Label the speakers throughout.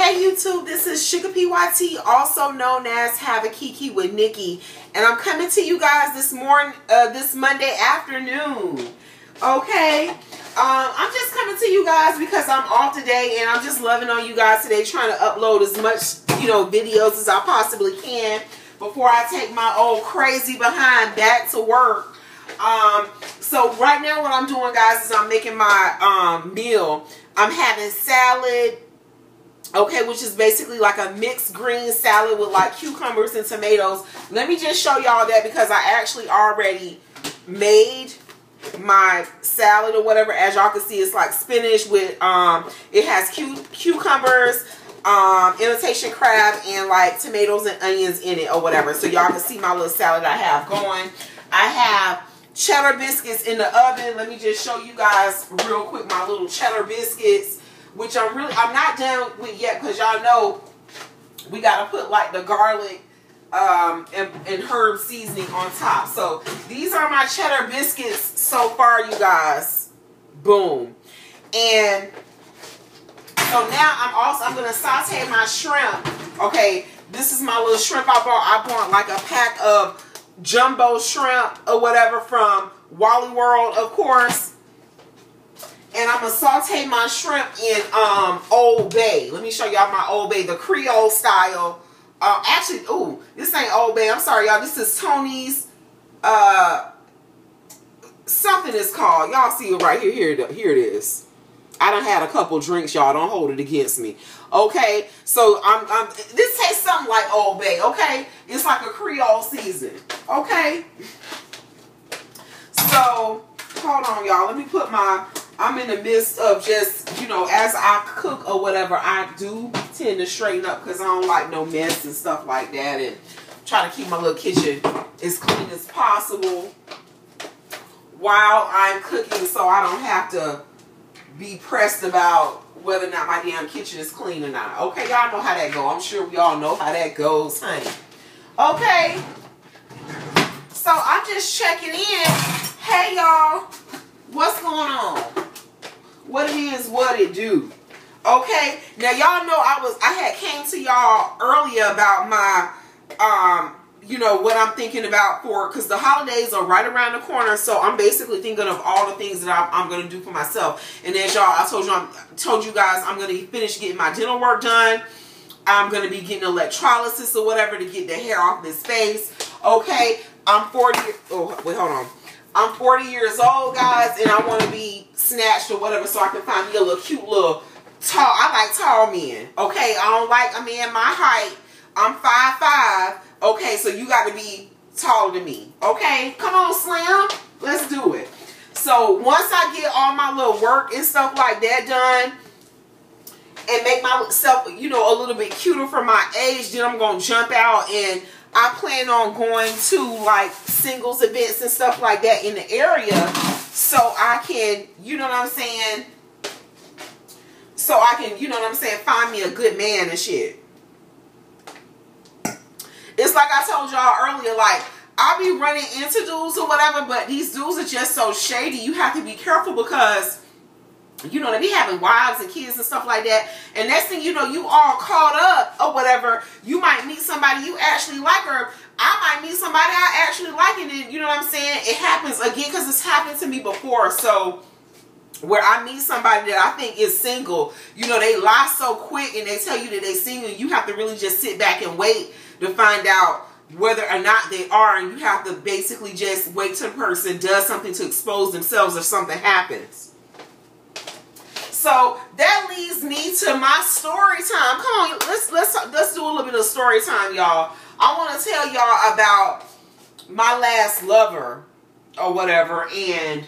Speaker 1: Hey YouTube, this is Sugar PYT, also known as Have a Kiki with Nikki, and I'm coming to you guys this Monday afternoon. Okay, I'm just coming to you guys because I'm off today, and I'm just loving on you guys today, trying to upload as much videos as I possibly can before I take my old crazy behind back to work. So right now, what I'm doing, guys, is I'm making my meal. I'm having salad. Okay, which is basically like a mixed green salad with like cucumbers and tomatoes. Let me just show y'all that because I actually already made my salad or whatever. As y'all can see, it's like spinach with it has cucumbers, imitation crab, and like tomatoes and onions in it or whatever. So y'all can see my little salad I have going. I have cheddar biscuits in the oven. Let me just show you guys real quick my little cheddar biscuits, which I'm not done with yet, because y'all know we gotta put like the garlic and herb seasoning on top. So these are my cheddar biscuits so far, you guys. Boom. And so now I'm gonna saute my shrimp. Okay, this is my little shrimp I bought. I bought like a pack of jumbo shrimp or whatever from Wally World, of course. And I'm going to saute my shrimp in Old Bay. Let me show y'all my Old Bay, the Creole style. Actually, ooh, this ain't Old Bay. I'm sorry, y'all. This is Tony's, something is called. Y'all see it right here. Here it is. I done had a couple drinks, y'all. Don't hold it against me. Okay, so this tastes something like Old Bay, okay? It's like a Creole season, okay? So, hold on, y'all. Let me put my... I'm in the midst of just, as I cook or whatever, I do tend to straighten up because I don't like no mess and stuff like that, and try to keep my little kitchen as clean as possible while I'm cooking, so I don't have to be pressed about whether or not my damn kitchen is clean or not. Okay, y'all know how that goes. I'm sure we all know how that goes, honey. Okay, so I'm just checking in. Hey, y'all. What's going on? What it is, what it do. Okay, now y'all know I had came to y'all earlier about my what I'm thinking about for, because the holidays are right around the corner, so I'm basically thinking of all the things that I'm gonna do for myself. And as y'all, I told you guys I'm gonna finish getting my dental work done. I'm gonna be getting electrolysis or whatever to get the hair off this face. Okay, I'm 40. Oh wait, hold on. I'm 40 years old, guys, and I want to be snatched or whatever, so I can find me a little cute little tall. I like tall men, okay? I don't like a man my height. I'm 5'5". Okay, so you got to be taller than me, okay? Come on, Slim. Let's do it. So once I get all my little work and stuff like that done and make myself, a little bit cuter for my age, then I'm going to jump out, and I plan on going to like singles events and stuff like that in the area, so I can, so I can, find me a good man and shit. It's like I told y'all earlier, like, I'll be running into dudes or whatever, but these dudes are just so shady. You have to be careful because, they be having wives and kids and stuff like that. And next thing you know, you all caught up or whatever. You might meet somebody you actually like, or I might meet somebody I actually like, and then, it happens again, because it's happened to me before. So where I meet somebody that I think is single, they lie so quick and they tell you that they're single. You have to really just sit back and wait to find out whether or not they are, and you have to basically just wait till the person does something to expose themselves or something happens. So that leads me to my story time. Come on, let's do a little bit of story time, y'all. I want to tell y'all about my last lover or whatever, and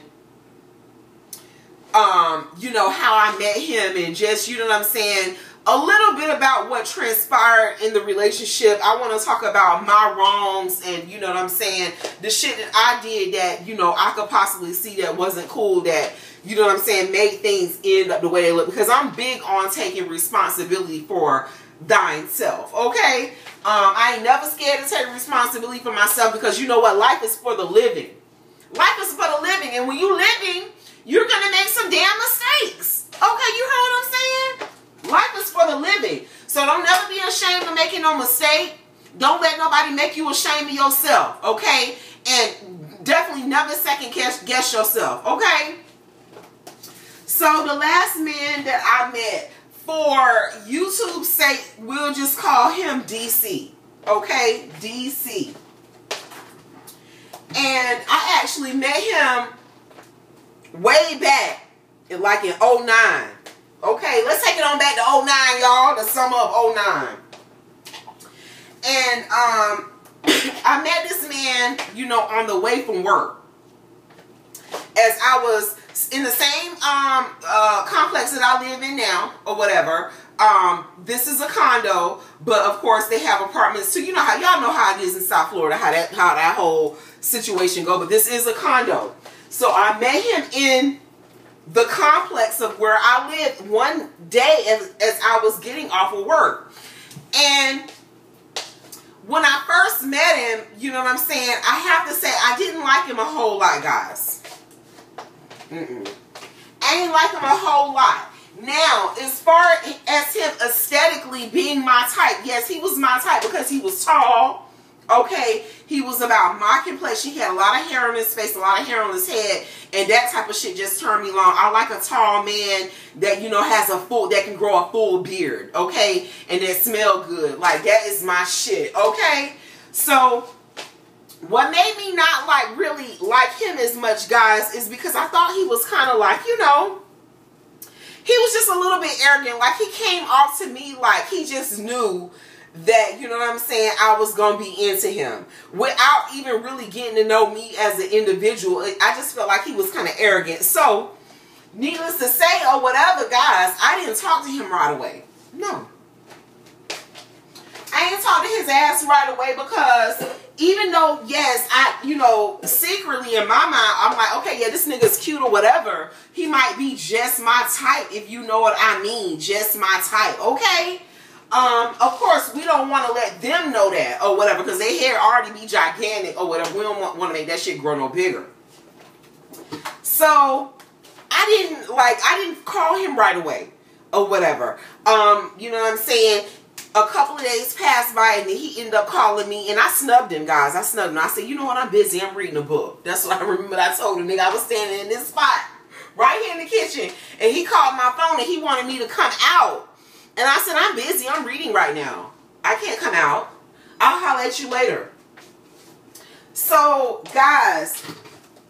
Speaker 1: how I met him, and just, a little bit about what transpired in the relationship. I want to talk about my wrongs and, the shit that I did that, I could possibly see that wasn't cool, that, made things end up the way they look, because I'm big on taking responsibility for thine self, okay? I ain't never scared to take responsibility for myself, because you know what? Life is for the living. Life is for the living, and when you living, you're going to make some damn mistakes. Okay, you heard what I'm saying? Life is for the living. So So don't never be ashamed of making no mistake. Don't let nobody make you ashamed of yourself, okay? And definitely never second guess yourself, okay? So the last man that I met, for YouTube's sake, we'll just call him DC, okay? DC. And I actually met him way back, like in 09. Okay, let's take it on back to 09, y'all. The summer of 09. And I met this man, you know, on the way from work. As I was in the same complex that I live in now, or whatever. This is a condo, but of course they have apartments too. You know how y'all know how it is in South Florida, how that whole situation go. But this is a condo. So I met him in the complex of where I lived one day as I was getting off of work. And when I first met him, you know what I'm saying, I have to say I didn't like him a whole lot, guys. I didn't like him a whole lot. Now, as far as him aesthetically being my type, yes, he was my type because he was tall. Okay, he was about my complexion. He had a lot of hair on his face, a lot of hair on his head, and that type of shit just turned me on. I like a tall man that, you know, has that can grow a full beard, okay, and that smell good. Like, that is my shit, okay? So what made me not really like him as much, guys, is because I thought he was kind of like, you know, he was just a little bit arrogant. Like, he came off to me like he just knew that, you know what I'm saying, I was going to be into him. Without even really getting to know me as an individual, I just felt like he was kind of arrogant. So, needless to say, or whatever, guys, I didn't talk to him right away. No. I didn't talk to his ass right away because even though, yes, you know, secretly in my mind, I'm like, okay, yeah, this nigga's cute or whatever. He might be just my type, if you know what I mean. Just my type, okay? Of course, we don't want to let them know that or whatever because their hair already be gigantic or whatever. We don't want to make that shit grow no bigger. So, I didn't call him right away or whatever. You know what I'm saying? A couple of days passed by and then he ended up calling me and I snubbed him, guys. I snubbed him. I said, you know what? I'm busy. I'm reading a book. That's what I remember. I told him, nigga, I was standing in this spot right here in the kitchen and he called my phone and he wanted me to come out. And I said, I'm busy. I'm reading right now. I can't come out. I'll holler at you later. So, guys,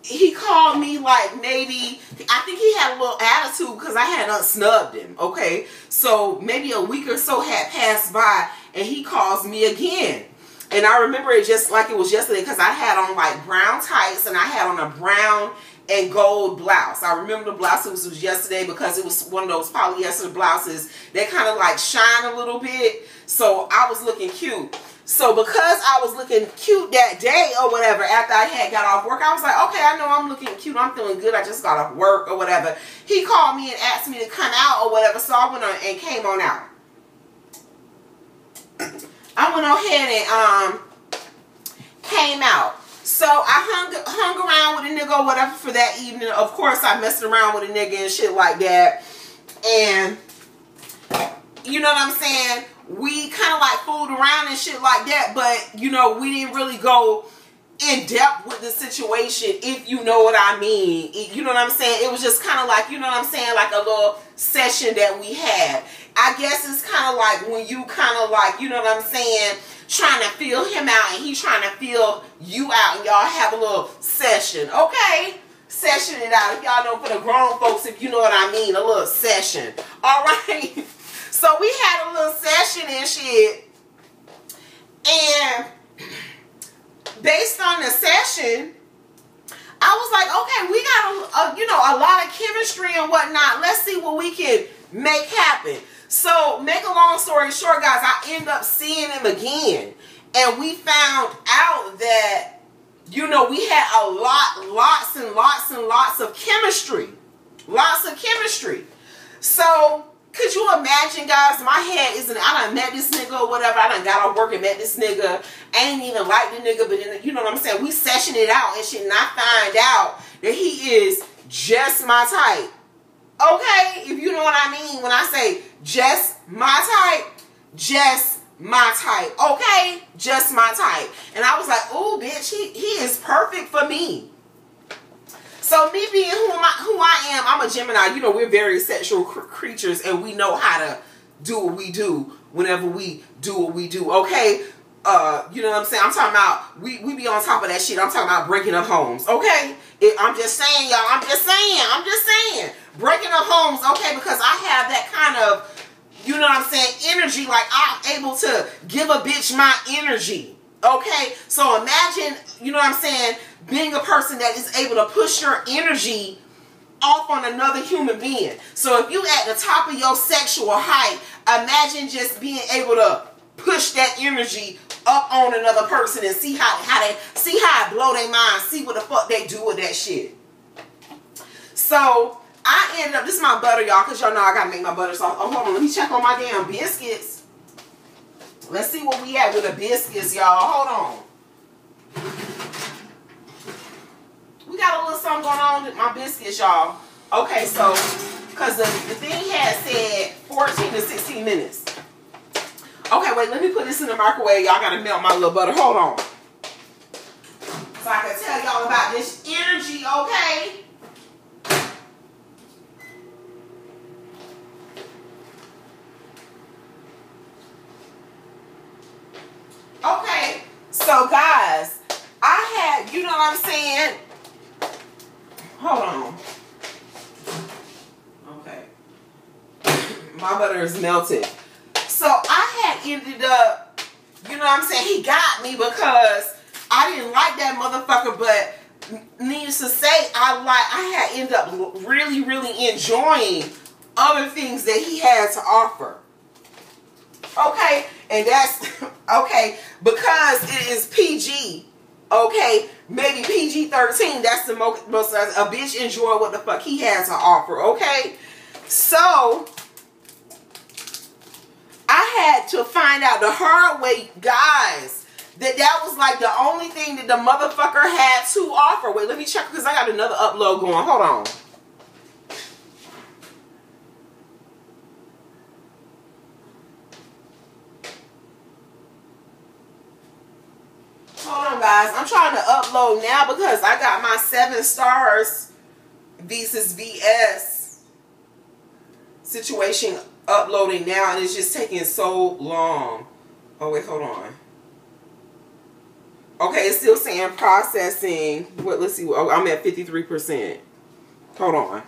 Speaker 1: he called me like maybe, I think he had a little attitude because I had unsnubbed him, okay? So, maybe a week or so had passed by and he calls me again. And I remember it just like it was yesterday because I had on like brown tights and I had on a brown and gold blouse. I remember the blouse was yesterday because it was one of those polyester blouses that kind of like shine a little bit. So I was looking cute. So because I was looking cute that day or whatever, after I had got off work, I was like, okay, I know I'm looking cute. I'm feeling good. I just got off work or whatever. He called me and asked me to come out or whatever. So I went on and came on out. I went on ahead and came out. So I hung around with a nigga or whatever for that evening. Of course, I messed around with a nigga and shit like that. And you know what I'm saying? We kind of like fooled around and shit like that. But, you know, we didn't really go in depth with the situation, if you know what I mean. You know what I'm saying? It was just kind of like, you know what I'm saying, like a little session that we had. I guess it's kind of like when you kind of like, you know what I'm saying, trying to feel him out and he's trying to feel you out and y'all have a little session, okay? Session it out. If y'all know, for the grown folks, if you know what I mean, a little session. All right? So we had a little session and shit. And based on the session, I was like, okay, we got you know, a lot of chemistry and whatnot. Let's see what we can make happen. So, make a long story short, guys, I end up seeing him again. And we found out that, you know, we had lots and lots of chemistry. Lots of chemistry. So, could you imagine, guys, my head isn't, I done met this nigga or whatever. I done got off work and met this nigga. I ain't even like the nigga, but then, you know what I'm saying? We session it out and shit, and I find out that he is just my type. Okay, if you know what I mean when I say just my type, just my type, okay? Just my type. And I was like, oh, bitch, he is perfect for me. So me being who I am, I'm a Gemini. You know, we're very sexual creatures, and we know how to do what we do whenever we do what we do, okay? You know what I'm saying? I'm talking about, we be on top of that shit. I'm talking about breaking up homes, okay? I'm just saying, y'all. I'm just saying. Breaking up homes, okay? Because I have that kind of, you know what I'm saying, energy. Like, I'm able to give a bitch my energy, okay? So imagine, you know what I'm saying, being a person that is able to push your energy off on another human being. So if you at the top of your sexual height, imagine just being able to push that energy up on another person and see how it blow their mind, see what the fuck they do with that shit. So I ended up, this is my butter, y'all, because y'all know I gotta make my butter sauce. Oh, hold on, let me check on my damn biscuits. Let's see what we at with the biscuits, y'all. Hold on. We got a little something going on with my biscuits, y'all. Okay, so, because the thing had said 14 to 16 minutes. Okay, wait, let me put this in the microwave. Y'all gotta melt my little butter. Hold on. So I can tell y'all about this energy, okay? Okay, so guys, I had, you know what I'm saying? Hold on. Okay. My butter is melted. So I had ended up, you know what I'm saying, he got me because I didn't like that motherfucker, but needless to say, I had ended up really, really enjoying other things that he had to offer. Okay, and that's, okay, because it is PG, okay, maybe PG-13, that's the most a bitch enjoy what the fuck he has to offer, okay? So I had to find out the hard way, guys, that was like the only thing that the motherfucker had to offer. Wait, let me check because I got another upload going. Hold on. Hold on, guys. I'm trying to upload now because I got my 7 stars Visas VS situation uploading now, and it's just taking so long. Oh, wait, hold on. Okay, it's still saying processing. What? Let's see. Oh, I'm at 53%. Hold on.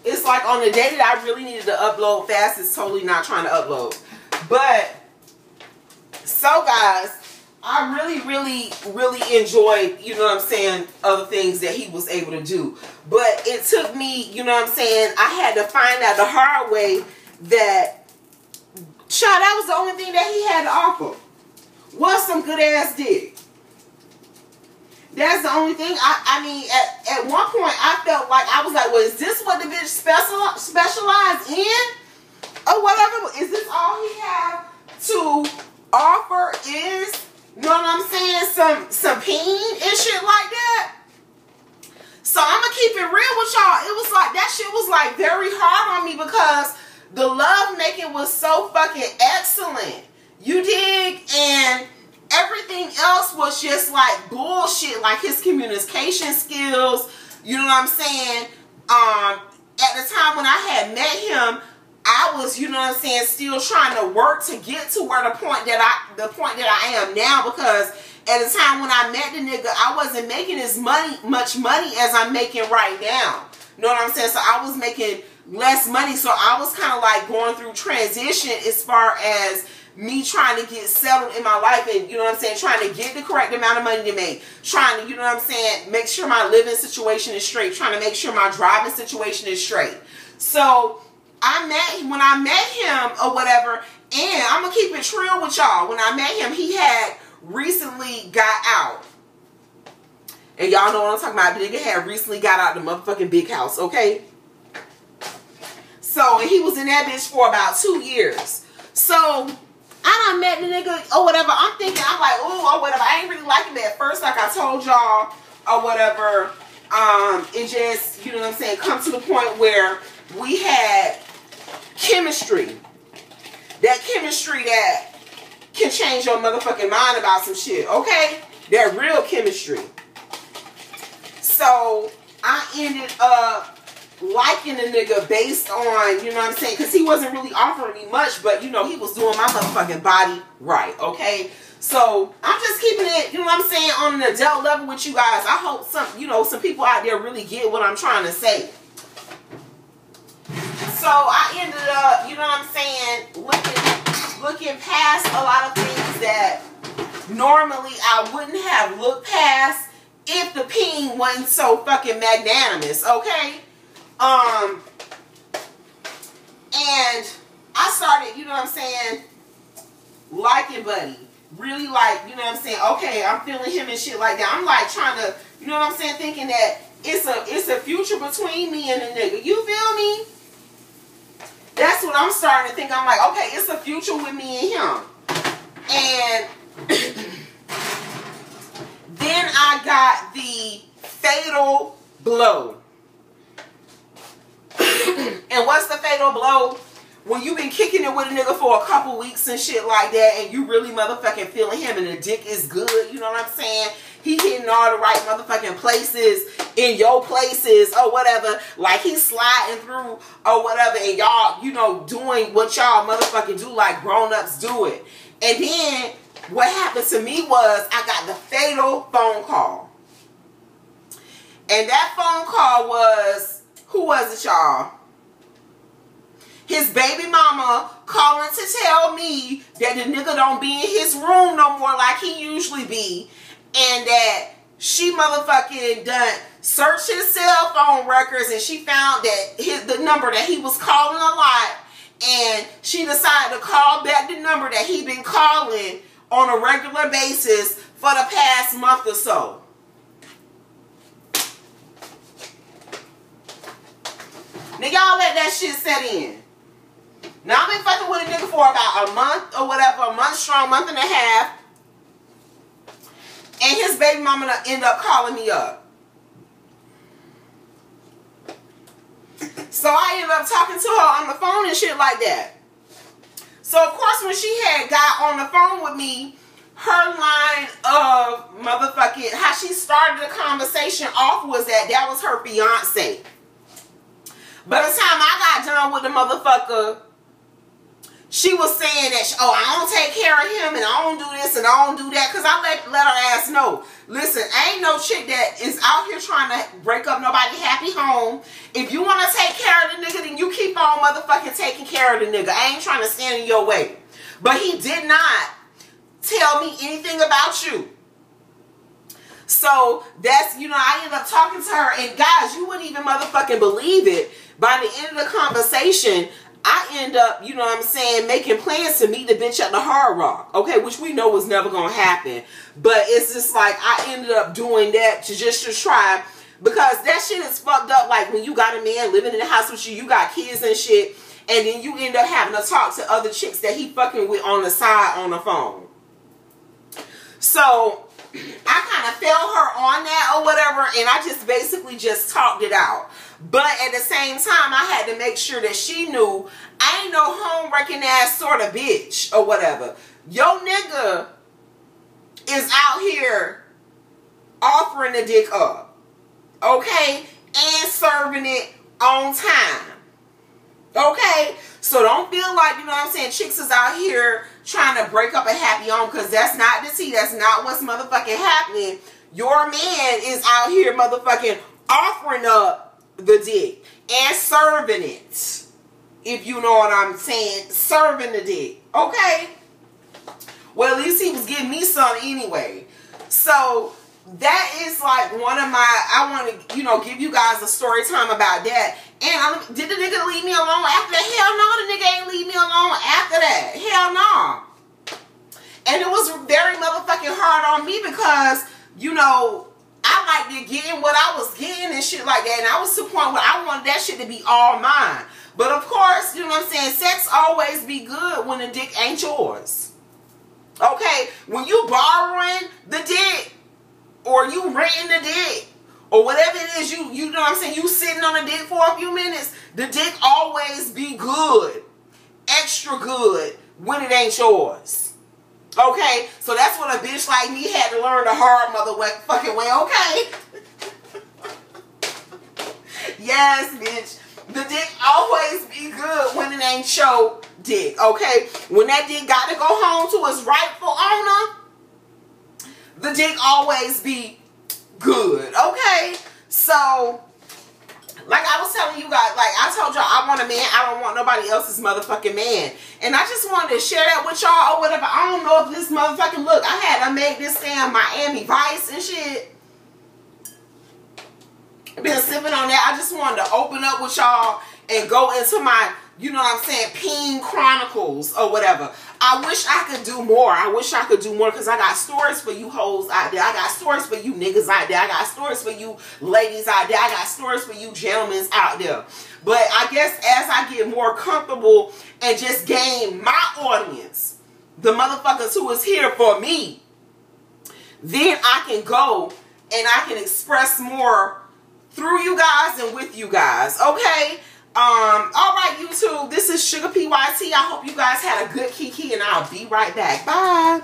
Speaker 1: It's like on the day that I really needed to upload fast, it's totally not trying to upload. But, so guys, I really enjoyed, you know what I'm saying, other things that he was able to do. But it took me, you know what I'm saying, I had to find out the hard way that, child, that was the only thing that he had to offer. Was some good ass dick. That's the only thing. I mean, at one point, I felt like, I was like, well, is this what the bitch specialized in? Or whatever. Is this all he have to offer is, you know what I'm saying, some peen and shit like that? So I'm going to keep it real with y'all. It was like, that shit was like very hard on me because the love making was so fucking excellent. You dig? And everything else was just like bullshit, like his communication skills, you know what I'm saying? At the time when I had met him, I was, you know what I'm saying, still trying to work to get to where the point that I am now, because at the time when I met the nigga, I wasn't making as much money as I'm making right now. You know what I'm saying? So I was making less money, so I was kind of like going through transition as far as me trying to get settled in my life, and you know what I'm saying, trying to get the correct amount of money to make, trying to, you know what I'm saying, make sure my living situation is straight, trying to make sure my driving situation is straight. So when I met him or whatever, and I'm gonna keep it real with y'all, when I met him, he had recently got out. And y'all know what I'm talking about. The nigga had recently got out of the motherfucking big house, okay? So, and he was in that bitch for about 2 years. So I done met the nigga or whatever. I'm thinking, I'm like, ooh, or whatever. I ain't really like him at first. course, like I told y'all or whatever, it just, you know what I'm saying, come to the point where we had chemistry. That chemistry that can change your motherfucking mind about some shit, okay? That real chemistry. So I ended up liking the nigga based on, you know what I'm saying, because he wasn't really offering me much, but you know, he was doing my motherfucking body right, okay? So I'm just keeping it, you know what I'm saying, on an adult level with you guys. I hope some, you know, some people out there really get what I'm trying to say. So I ended up, you know what I'm saying, looking past a lot of things that normally I wouldn't have looked past if the peen wasn't so fucking magnanimous, okay? And I started, you know what I'm saying, liking Buddy. Really like, you know what I'm saying, okay, I'm feeling him and shit like that. I'm like trying to, you know what I'm saying, thinking that it's a future between me and the nigga. You feel me? That's what I'm starting to think. I'm like, okay, it's a future with me and him. And then I got the fatal blow. And what's the fatal blow? When you've been kicking it with a nigga for a couple weeks and shit like that, and you really motherfucking feeling him and the dick is good, you know what I'm saying? He hitting all the right motherfucking places in your places or whatever. Like he's sliding through or whatever, and y'all, you know, doing what y'all motherfucking do like grown-ups do it. And then what happened to me was I got the fatal phone call. And that phone call was, who was it, y'all? His baby mama calling to tell me that the nigga don't be in his room no more like he usually be. And that she motherfucking done searched his cell phone records and she found that the number that he was calling a lot. And she decided to call back the number that he been calling on a regular basis for the past month or so. Nigga, y'all let that shit set in. Now, I've been fucking with a nigga for about a month or whatever, a month strong, month and a half. And his baby mama end up calling me up. So I ended up talking to her on the phone and shit like that. So, of course, when she had got on the phone with me, her line of motherfucking, how she started the conversation off was that was her fiance. By the time I got done with the motherfucker, she was saying that, oh, I don't take care of him and I don't do this and I don't do that. Because I let her ass know, listen, I ain't no chick that is out here trying to break up nobody's happy home. If you want to take care of the nigga, then you keep on motherfucking taking care of the nigga. I ain't trying to stand in your way. But he did not tell me anything about you. So that's, you know, I ended up talking to her. And guys, you wouldn't even motherfucking believe it. By the end of the conversation, I end up, you know what I'm saying, making plans to meet the bitch at the Hard Rock. Okay, which we know was never going to happen. But it's just like, I ended up doing that to try. Because that shit is fucked up. Like, when you got a man living in the house with you, you got kids and shit. And then you end up having to talk to other chicks that he fucking with on the side on the phone. So, I kind of felt her on that or whatever. And I just basically just talked it out. But at the same time, I had to make sure that she knew I ain't no home wrecking ass sort of bitch or whatever. Yo nigga is out here offering the dick up. Okay? And serving it on time. Okay? So don't feel like, you know what I'm saying, chicks is out here trying to break up a happy home, because that's not the tea. That's not what's motherfucking happening. Your man is out here motherfucking offering up the dick and serving it, if you know what I'm saying, serving the dick. Okay, well, at least he was giving me some anyway. So that is like one of my, I want to, you know, give you guys a story time about that. And did the nigga leave me alone after that? Hell no, the nigga ain't leave me alone after that. Hell no. And it was very motherfucking hard on me because, you know, I liked it getting what I was getting and shit like that. And I was to the point where I wanted that shit to be all mine. But of course, you know what I'm saying, sex always be good when the dick ain't yours. Okay? When you borrowing the dick, or you renting the dick, or whatever it is, you know what I'm saying, you sitting on a dick for a few minutes, the dick always be good, extra good, when it ain't yours. Okay? So that's what a bitch like me had to learn the hard motherfucking way, okay? Yes, bitch. The dick always be good when it ain't your dick, okay? When that dick got to go home to its rightful owner, the dick always be good, okay? So, like I was telling you guys, like I told y'all, I want a man. I don't want nobody else's motherfucking man. And I just wanted to share that with y'all or whatever. I don't know if this motherfucking, look, I made this damn Miami Vice and shit. Been sipping on that. I just wanted to open up with y'all and go into my, you know what I'm saying, Peen Chronicles or whatever. I wish I could do more. I wish I could do more because I got stories for you hoes out there. I got stories for you niggas out there. I got stories for you ladies out there. I got stories for you gentlemen out there. But I guess as I get more comfortable and just gain my audience, the motherfuckers who is here for me, then I can go and I can express more through you guys and with you guys, okay? Alright, YouTube, this is Sugar PYT. I hope you guys had a good kiki, and I'll be right back. Bye.